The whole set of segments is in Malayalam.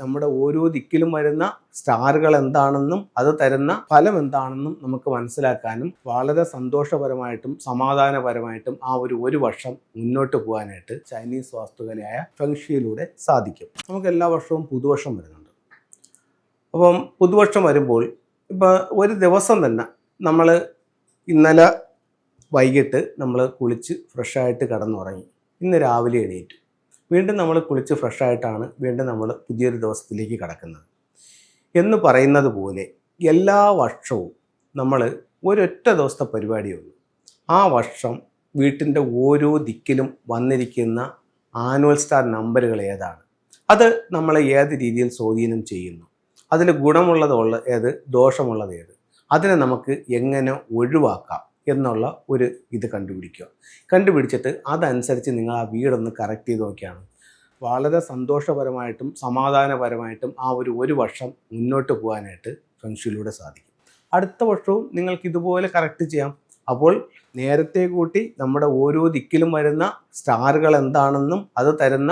നമ്മുടെ ഓരോ ദിക്കിലും വരുന്ന സ്റ്റാറുകൾ എന്താണെന്നും അത് തരുന്ന ഫലം എന്താണെന്നും നമുക്ക് മനസ്സിലാക്കാനും വളരെ സന്തോഷപരമായിട്ടും സമാധാനപരമായിട്ടും ആ ഒരു വർഷം മുന്നോട്ട് പോകാനായിട്ട് ചൈനീസ് വാസ്തുകലയായ ഫെങ്ഷിയിലൂടെ സാധിക്കും. നമുക്ക് എല്ലാ വർഷവും പുതുവർഷം വരുന്നുണ്ട്. അപ്പം പുതുവർഷം വരുമ്പോൾ ഇപ്പോൾ ഒരു ദിവസം തന്നെ നമ്മൾ ഇന്നലെ വൈകിട്ട് നമ്മൾ കുളിച്ച് ഫ്രഷായിട്ട് കിടന്നുറങ്ങി, ഇന്ന് രാവിലെ എണീറ്റു, വീണ്ടും നമ്മൾ കുളിച്ച് ഫ്രഷായിട്ടാണ് വീണ്ടും നമ്മൾ പുതിയൊരു ദിവസത്തിലേക്ക് കടക്കുന്നത് എന്ന് പറയുന്നത് പോലെ എല്ലാ വർഷവും നമ്മൾ ഒരൊറ്റ ദിവസത്തെ പരിപാടിയേ ഉള്ളൂ. ആ വർഷം വീട്ടിൻ്റെ ഓരോ ദിക്കിലും വന്നിരിക്കുന്ന ആനുവൽ സ്റ്റാർ നമ്പറുകൾ ഏതാണ്, അത് നമ്മളെ ഏത് രീതിയിൽ സ്വാധീനം ചെയ്യുന്നു, അതിൽ ഗുണമുള്ളത് ഏത്, ദോഷമുള്ളത് ഏത്, അതിനെ നമുക്ക് എങ്ങനെ ഒഴിവാക്കാം എന്നുള്ള ഒരു ഇത് കണ്ടുപിടിച്ചിട്ട് അതനുസരിച്ച് നിങ്ങൾ ആ വീടൊന്ന് കറക്റ്റ് ചെയ്ത് നോക്കിയാണ് വളരെ സന്തോഷപരമായിട്ടും സമാധാനപരമായിട്ടും ആ ഒരു വർഷം മുന്നോട്ട് പോകാനായിട്ട് ഫെങ്ഷിയിലൂടെ സാധിക്കും. അടുത്ത വർഷവും നിങ്ങൾക്ക് ഇതുപോലെ കറക്റ്റ് ചെയ്യാം. അപ്പോൾ നേരത്തെ കൂട്ടി നമ്മുടെ ഓരോ ദിക്കിലും വരുന്ന സ്റ്റാറുകൾ എന്താണെന്നും അത് തരുന്ന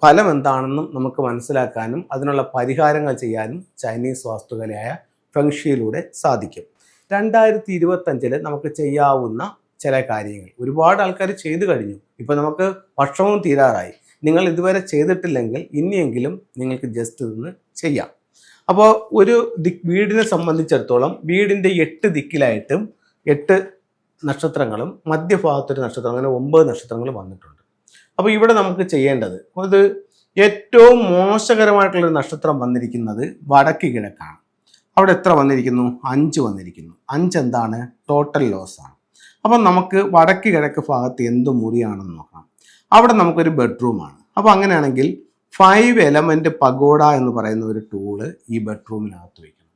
ഫലം എന്താണെന്നും നമുക്ക് മനസ്സിലാക്കാനും അതിനുള്ള പരിഹാരങ്ങൾ ചെയ്യാനും ചൈനീസ് വാസ്തുകലയായ ഫെങ്ഷിയിലൂടെ സാധിക്കും. 2025 നമുക്ക് ചെയ്യാവുന്ന ചില കാര്യങ്ങൾ ഒരുപാട് ആൾക്കാർ ചെയ്തു കഴിഞ്ഞു. ഇപ്പോൾ നമുക്ക് വർഷവും തീരാറായി. നിങ്ങൾ ഇതുവരെ ചെയ്തിട്ടില്ലെങ്കിൽ ഇനിയെങ്കിലും നിങ്ങൾക്ക് ജസ്റ്റ് ഇതൊന്ന് ചെയ്യാം. അപ്പോൾ ഒരു വീടിനെ സംബന്ധിച്ചിടത്തോളം വീടിൻ്റെ 8 ദിക്കിലായിട്ടും 8 നക്ഷത്രങ്ങളും മധ്യഭാഗത്തൊരു നക്ഷത്രം, അങ്ങനെ 9 നക്ഷത്രങ്ങൾ വന്നിട്ടുണ്ട്. അപ്പോൾ ഇവിടെ നമുക്ക് ചെയ്യേണ്ടത്, അത് ഏറ്റവും മോശകരമായിട്ടുള്ളൊരു നക്ഷത്രം വന്നിരിക്കുന്നത് വടക്ക് കിഴക്കാണ്. അവിടെ എത്ര വന്നിരിക്കുന്നു? 5 വന്നിരിക്കുന്നു. 5 എന്താണ്? ടോട്ടൽ ലോസ് ആണ്. അപ്പം നമുക്ക് വടക്ക് കിഴക്ക് ഭാഗത്ത് എന്ത് മുറിയാണെന്ന് നോക്കാം. അവിടെ നമുക്കൊരു ബെഡ്റൂമാണ്. അപ്പോൾ അങ്ങനെയാണെങ്കിൽ 5 എലമെന്റ് പഗോഡ എന്ന് പറയുന്ന ഒരു ടൂള് ഈ ബെഡ്റൂമിനകത്ത് വയ്ക്കണം.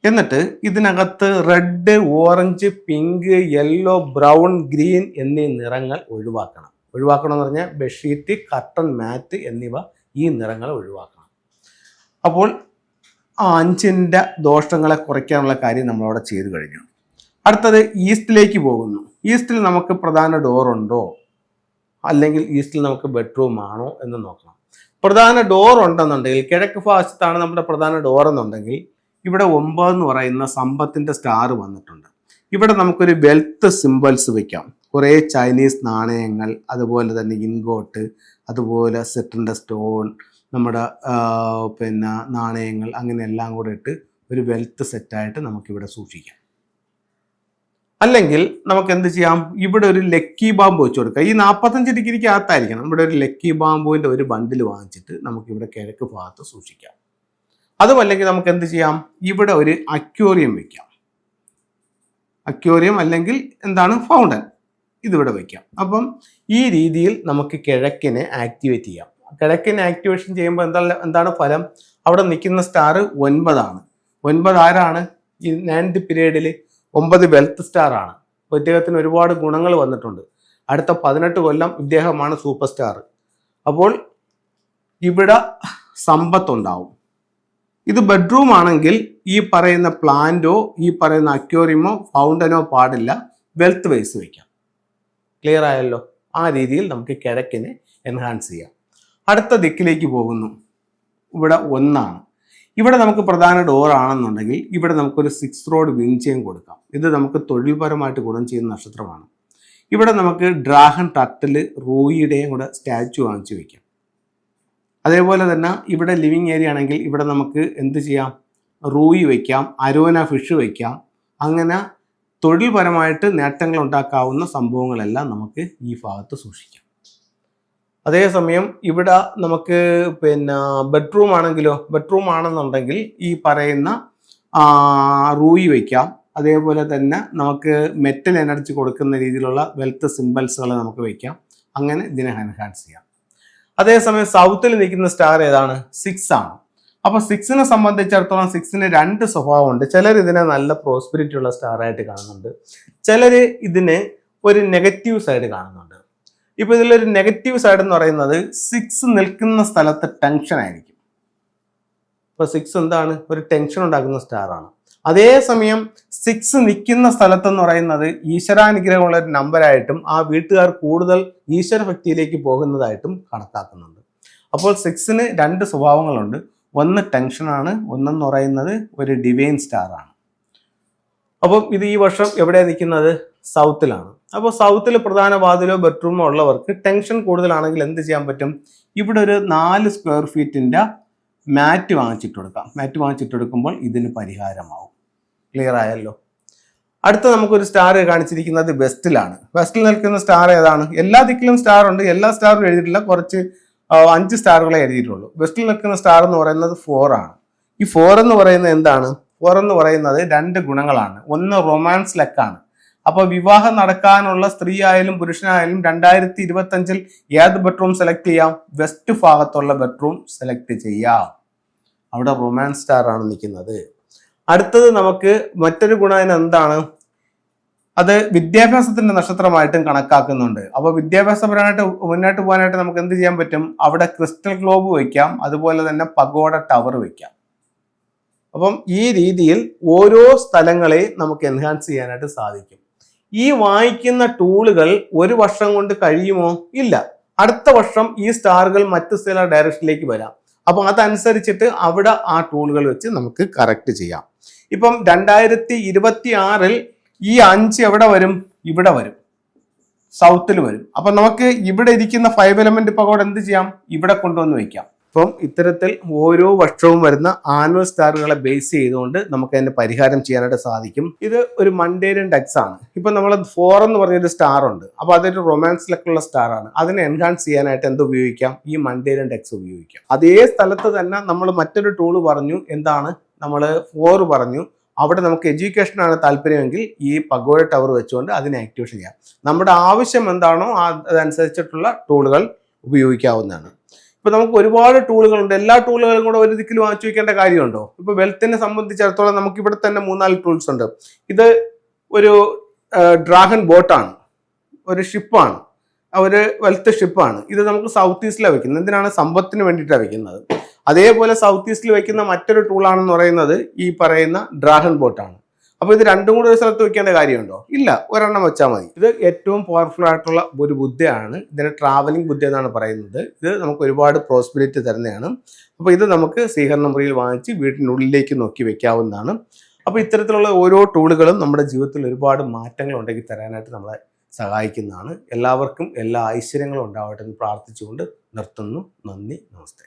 എന്നിട്ട് ഇതിനകത്ത് red, orange, pink, yellow, brown, green എന്നീ നിറങ്ങൾ ഒഴിവാക്കണം എന്ന് പറഞ്ഞാൽ ബെഡ്ഷീറ്റ്, കർട്ടൻ, മാറ്റ് എന്നിവ ഈ നിറങ്ങൾ ഒഴിവാക്കണം. അപ്പോൾ ആ 5ന്റെ ദോഷങ്ങളെ കുറയ്ക്കാനുള്ള കാര്യം നമ്മളവിടെ ചെയ്തു കഴിഞ്ഞു. അടുത്തത് ഈസ്റ്റിലേക്ക് പോകുന്നു. ഈസ്റ്റിൽ നമുക്ക് പ്രധാന ഡോറുണ്ടോ, അല്ലെങ്കിൽ ഈസ്റ്റിൽ നമുക്ക് ബെഡ്റൂം ആണോ എന്ന് നോക്കണം. പ്രധാന ഡോർ ഉണ്ടെന്നുണ്ടെങ്കിൽ, കിഴക്ക് ഭാഗത്താണ് നമ്മുടെ പ്രധാന ഡോർ എന്നുണ്ടെങ്കിൽ, ഇവിടെ 9 എന്ന് പറയുന്ന സമ്പത്തിൻ്റെ സ്റ്റാർ വന്നിട്ടുണ്ട്. ഇവിടെ നമുക്കൊരു വെൽത്ത് സിംബൽസ് വയ്ക്കാം. കുറേ ചൈനീസ് നാണയങ്ങൾ, അതുപോലെ തന്നെ ഇൻഗോട്ട്, അതുപോലെ സെറ്റിൻ്റെ സ്റ്റോൺ, നമ്മുടെ നാണയങ്ങൾ, അങ്ങനെ എല്ലാം കൂടെ ഇട്ട് ഒരു വെൽത്ത് സെറ്റായിട്ട് നമുക്കിവിടെ സൂക്ഷിക്കാം. അല്ലെങ്കിൽ നമുക്ക് എന്ത് ചെയ്യാം, ഇവിടെ ഒരു ലക്കി ബാമ്പ് വെച്ച് കൊടുക്കാം. ഈ 45 ഡിഗ്രിക്ക് അകത്തായിരിക്കണം. ഇവിടെ ഒരു ലക്കി ബാമ്പുവിൻ്റെ ഒരു ബണ്ടിൽ വാങ്ങിച്ചിട്ട് നമുക്കിവിടെ കിഴക്ക് ഭാഗത്ത് സൂക്ഷിക്കാം. അതുമല്ലെങ്കിൽ നമുക്ക് എന്ത് ചെയ്യാം, ഇവിടെ ഒരു അക്വേറിയം വയ്ക്കാം. അക്വേറിയം അല്ലെങ്കിൽ എന്താണ്, ഫൗണ്ടൻ, ഇതിവിടെ വയ്ക്കാം. അപ്പം ഈ രീതിയിൽ നമുക്ക് കിഴക്കിനെ ആക്ടിവേറ്റ് ചെയ്യാം. കിഴക്കിനെ ആക്ടിവേഷൻ ചെയ്യുമ്പോൾ എന്താണ് ഫലം? അവിടെ നിൽക്കുന്ന സ്റ്റാർ 9 ആണ്. 9 ആരാണ്? ഈ 9th പീരീഡിൽ 9 വെൽത്ത് സ്റ്റാർ ആണ്. അപ്പോൾ ഇദ്ദേഹത്തിന് ഒരുപാട് ഗുണങ്ങൾ വന്നിട്ടുണ്ട്. അടുത്ത 18 കൊല്ലം ഇദ്ദേഹമാണ് സൂപ്പർ സ്റ്റാർ. അപ്പോൾ ഇവിടെ സമ്പത്തുണ്ടാവും. ഇത് ബെഡ്റൂം ആണെങ്കിൽ ഈ പറയുന്ന പ്ലാന്റോ ഈ പറയുന്ന അക്വേറിയമോ ഫൗണ്ടനോ പാടില്ല, വെൽത്ത് വൈസ് വയ്ക്കാം. ക്ലിയർ ആയല്ലോ? ആ രീതിയിൽ നമുക്ക് കിഴക്കിനെ എൻഹാൻസ് ചെയ്യാം. അടുത്ത ദിക്കിലേക്ക് പോകുന്നു. ഇവിടെ 1 ആണ്. ഇവിടെ നമുക്ക് പ്രധാന ഡോർ ആണെന്നുണ്ടെങ്കിൽ ഇവിടെ നമുക്കൊരു 6 റോഡ് വിൻചെയിൻ കൊടുക്കാം. ഇത് നമുക്ക് തൊഴിൽപരമായിട്ട് ഗുണം ചെയ്യുന്ന നക്ഷത്രമാണ്. ഇവിടെ നമുക്ക് ഡ്രാഗൺ, ടർട്ടിൽ, റൂയിയുടെയും കൂടെ സ്റ്റാച്ചു വാങ്ങിച്ചു വയ്ക്കാം. അതേപോലെ തന്നെ ഇവിടെ ലിവിങ് ഏരിയ ആണെങ്കിൽ ഇവിടെ നമുക്ക് എന്ത് ചെയ്യാം, റൂയി വയ്ക്കാം, അരോന ഫിഷ് വയ്ക്കാം. അങ്ങനെ തൊഴിൽപരമായിട്ട് നേട്ടങ്ങൾ ഉണ്ടാക്കാവുന്ന സംഭവങ്ങളെല്ലാം നമുക്ക് ഈ ഭാഗത്ത് സൂക്ഷിക്കാം. അതേസമയം ഇവിടെ നമുക്ക് ബെഡ്റൂം ആണെങ്കിലോ, ബെഡ്റൂം ആണെന്നുണ്ടെങ്കിൽ ഈ പറയുന്ന റൂയി വയ്ക്കാം. അതേപോലെ തന്നെ നമുക്ക് മെറ്റൽ എനർജി കൊടുക്കുന്ന രീതിയിലുള്ള വെൽത്ത് സിംബൽസുകൾ നമുക്ക് വയ്ക്കാം. അങ്ങനെ ഇതിനെ എൻഹാൻസ് ചെയ്യാം. അതേസമയം സൗത്തിൽ നിൽക്കുന്ന സ്റ്റാർ ഏതാണ്? 6 ആണ്. അപ്പോൾ 6നെ സംബന്ധിച്ചിടത്തോളം 6ന് 2 സ്വഭാവമുണ്ട്. ചിലർ ഇതിനെ നല്ല പ്രോസ്പെരിറ്റി ഉള്ള സ്റ്റാർ ആയിട്ട് കാണുന്നുണ്ട്, ചിലർ ഇതിന് ഒരു നെഗറ്റീവ് സൈഡ് കാണുന്നുണ്ട്. ഇപ്പോൾ ഇതിലൊരു നെഗറ്റീവ് സൈഡ് എന്ന് പറയുന്നത് 6 നിൽക്കുന്ന സ്ഥലത്ത് ടെൻഷൻ ആയിരിക്കും. ഇപ്പോൾ 6 എന്താണ്? ഒരു ടെൻഷൻ ഉണ്ടാക്കുന്ന സ്റ്റാറാണ്. അതേസമയം 6 നിൽക്കുന്ന സ്ഥലത്തെന്ന് പറയുന്നത് ഈശ്വരാനുഗ്രഹമുള്ള ഒരു നമ്പറായിട്ടും ആ വീട്ടുകാർ കൂടുതൽ ഈശ്വരഭക്തിയിലേക്ക് പോകുന്നതായിട്ടും കണക്കാക്കുന്നുണ്ട്. അപ്പോൾ 6-ന് 2 സ്വഭാവങ്ങളുണ്ട്. ഒന്ന് ടെൻഷനാണ്, ഒന്നെന്ന് പറയുന്നത് ഒരു ഡിവൈൻ സ്റ്റാർ ആണ്. അപ്പം ഇത് ഈ വർഷം എവിടെയാണ് നിൽക്കുന്നത്? സൗത്തിലാണ്. അപ്പോൾ സൗത്തിൽ പ്രധാന വാതിലോ ബെഡ്റൂമോ ഉള്ളവർക്ക് ടെൻഷൻ കൂടുതലാണെങ്കിൽ എന്ത് ചെയ്യാൻ പറ്റും? ഇവിടെ ഒരു 4 സ്ക്വയർ ഫീറ്റിൻ്റെ മാറ്റ് വാങ്ങിച്ചിട്ട് കൊടുക്കാം. മാറ്റ് വാങ്ങിച്ചിട്ട് കൊടുക്കുമ്പോൾ ഇതിന് പരിഹാരമാവും. ക്ലിയർ ആയല്ലോ. അടുത്ത നമുക്കൊരു സ്റ്റാർ കാണിച്ചിരിക്കുന്നത് വെസ്റ്റിലാണ്. വെസ്റ്റിൽ നിൽക്കുന്ന സ്റ്റാർ ഏതാണ്? എല്ലാ ദിക്കിലും സ്റ്റാർ ഉണ്ട്, എല്ലാ സ്റ്റാറും എഴുതിയിട്ടില്ല, കുറച്ച് 5 സ്റ്റാറുകളെ എഴുതിയിട്ടുള്ളൂ. വെസ്റ്റിൽ നിൽക്കുന്ന സ്റ്റാർ എന്ന് പറയുന്നത് 4 ആണ്. ഈ 4 എന്ന് പറയുന്നത് എന്താണ്? 4 എന്ന് പറയുന്നത് 2 ഗുണങ്ങളാണ്. ഒന്ന് റൊമാൻസ് ലക്കാണ്. അപ്പോൾ വിവാഹം നടക്കാനുള്ള സ്ത്രീ ആയാലും പുരുഷനായാലും 2025 ഏത് ബെഡ്റൂം സെലക്ട് ചെയ്യാം? വെസ്റ്റ് ഭാഗത്തുള്ള ബെഡ്റൂം സെലക്ട് ചെയ്യാം. അവിടെ റൊമാൻസ് സ്റ്റാർ ആണ് നിൽക്കുന്നത്. അടുത്തത് നമുക്ക് മറ്റൊരു ഗുണം എന്താണ്? അത് വിദ്യാഭ്യാസത്തിന്റെ നക്ഷത്രമായിട്ടും കണക്കാക്കുന്നുണ്ട്. അപ്പോൾ വിദ്യാഭ്യാസപരമായിട്ട് മുന്നോട്ട് പോകാനായിട്ട് നമുക്ക് എന്ത് ചെയ്യാൻ പറ്റും? അവിടെ ക്രിസ്റ്റൽ ഗ്ലോബ് വയ്ക്കാം, അതുപോലെ തന്നെ പഗോഡ ടവർ വയ്ക്കാം. അപ്പം ഈ രീതിയിൽ ഓരോ സ്ഥലങ്ങളെ നമുക്ക് എൻഹാൻസ് ചെയ്യാനായിട്ട് സാധിക്കും. ഈ വാങ്ങിക്കുന്ന ടൂളുകൾ ഒരു വർഷം കൊണ്ട് കഴിയുമോ? ഇല്ല. അടുത്ത വർഷം ഈ സ്റ്റാറുകൾ മറ്റു ചില ഡയറക്ഷനിലേക്ക് വരാം. അപ്പോൾ അതനുസരിച്ചിട്ട് അവിടെ ആ ടൂളുകൾ വെച്ച് നമുക്ക് കറക്റ്റ് ചെയ്യാം. ഇപ്പം 2026 ഈ 5 എവിടെ വരും? ഇവിടെ വരും, സൗത്തിൽ വരും. അപ്പൊ നമുക്ക് ഇവിടെ ഇരിക്കുന്ന 5 എലമെന്റ് പഗോഡ എന്ത് ചെയ്യാം? ഇവിടെ കൊണ്ടുവന്ന് വെക്കാം. അപ്പം ഇത്തരത്തിൽ ഓരോ വർഷവും വരുന്ന ആനുവൽ സ്റ്റാറുകളെ ബേസ് ചെയ്തുകൊണ്ട് നമുക്ക് അതിന്റെ പരിഹാരം ചെയ്യാനായിട്ട് സാധിക്കും. ഇത് ഒരു മണ്ടേരിയൻ ഡെക്സ് ആണ്. ഇപ്പൊ നമ്മൾ 4 എന്ന് പറഞ്ഞൊരു സ്റ്റാർ ഉണ്ട്. അപ്പൊ അതൊരു റൊമാൻസിലൊക്കെയുള്ള സ്റ്റാർ ആണ്. അതിനെ എൻഹാൻസ് ചെയ്യാനായിട്ട് എന്ത് ഉപയോഗിക്കാം? ഈ മണ്ടേരിയൻ ഡെക്സ് ഉപയോഗിക്കാം. അതേ സ്ഥലത്ത് തന്നെ നമ്മൾ മറ്റൊരു ടൂള് പറഞ്ഞു. എന്താണ്? നമ്മൾ 4 പറഞ്ഞു. അവിടെ നമുക്ക് എഡ്യൂക്കേഷനാണ് താല്പര്യമെങ്കിൽ ഈ പഗോഡ ടവർ വെച്ചുകൊണ്ട് അതിനെ ആക്ടിവേഷൻ ചെയ്യാം. നമ്മുടെ ആവശ്യം എന്താണോ അതനുസരിച്ചിട്ടുള്ള ടൂളുകൾ ഉപയോഗിക്കാവുന്നതാണ്. ഇപ്പൊ നമുക്ക് ഒരുപാട് ടൂളുകളുണ്ട്. എല്ലാ ടൂളുകളും കൂടെ ഒരു ദിക്കിൽ വാങ്ങിച്ചു വയ്ക്കേണ്ട കാര്യമുണ്ടോ? ഇപ്പൊ വെൽത്തിനെ സംബന്ധിച്ചിടത്തോളം നമുക്ക് ഇവിടെ തന്നെ 3-4 ടൂൾസ് ഉണ്ട്. ഇത് ഒരു ഡ്രാഗൺ ബോട്ടാണ്, ഒരു ഷിപ്പാണ്, ഒരു വെൽത്ത് ഷിപ്പാണ്. ഇത് നമുക്ക് സൗത്ത് ഈസ്റ്റിലാണ് വെക്കുന്നത്. എന്തിനാണ്? സമ്പത്തിന് വേണ്ടിയിട്ടാണ് വെക്കുന്നത്. അതേപോലെ സൗത്ത് ഈസ്റ്റിൽ വെക്കുന്ന മറ്റൊരു ടൂളാണെന്ന് പറയുന്നത് ഈ പറയുന്ന ഡ്രാഗൺ ബോട്ടാണ്. അപ്പോൾ ഇത് രണ്ടും കൂടെ ഒരു സ്ഥലത്ത് വെക്കേണ്ട കാര്യമുണ്ടോ? ഇല്ല, ഒരെണ്ണം വെച്ചാൽ മതി. ഇത് ഏറ്റവും പവർഫുൾ ആയിട്ടുള്ള ഒരു ബുദ്ധയാണ്. ഇതിനെ ട്രാവലിംഗ് ബുദ്ധ എന്നാണ് പറയുന്നത്. ഇത് നമുക്ക് ഒരുപാട് പ്രോസ്പെരിറ്റി തരുന്നതാണ്. അപ്പോൾ ഇത് നമുക്ക് സ്വീകരണ മുറിയിൽ വാങ്ങിച്ച് വീട്ടിനുള്ളിലേക്ക് നോക്കി വെക്കാവുന്നതാണ്. അപ്പോൾ ഇത്തരത്തിലുള്ള ഓരോ ടൂളുകളും നമ്മുടെ ജീവിതത്തിൽ ഒരുപാട് മാറ്റങ്ങൾ ഉണ്ടാക്കി തരാനായിട്ട് നമ്മളെ സഹായിക്കുന്നതാണ്. എല്ലാവർക്കും എല്ലാ ഐശ്വര്യങ്ങളും ഉണ്ടാവട്ടെ എന്ന് പ്രാർത്ഥിച്ചുകൊണ്ട് നിർത്തുന്നു. നന്ദി, നമസ്തേ.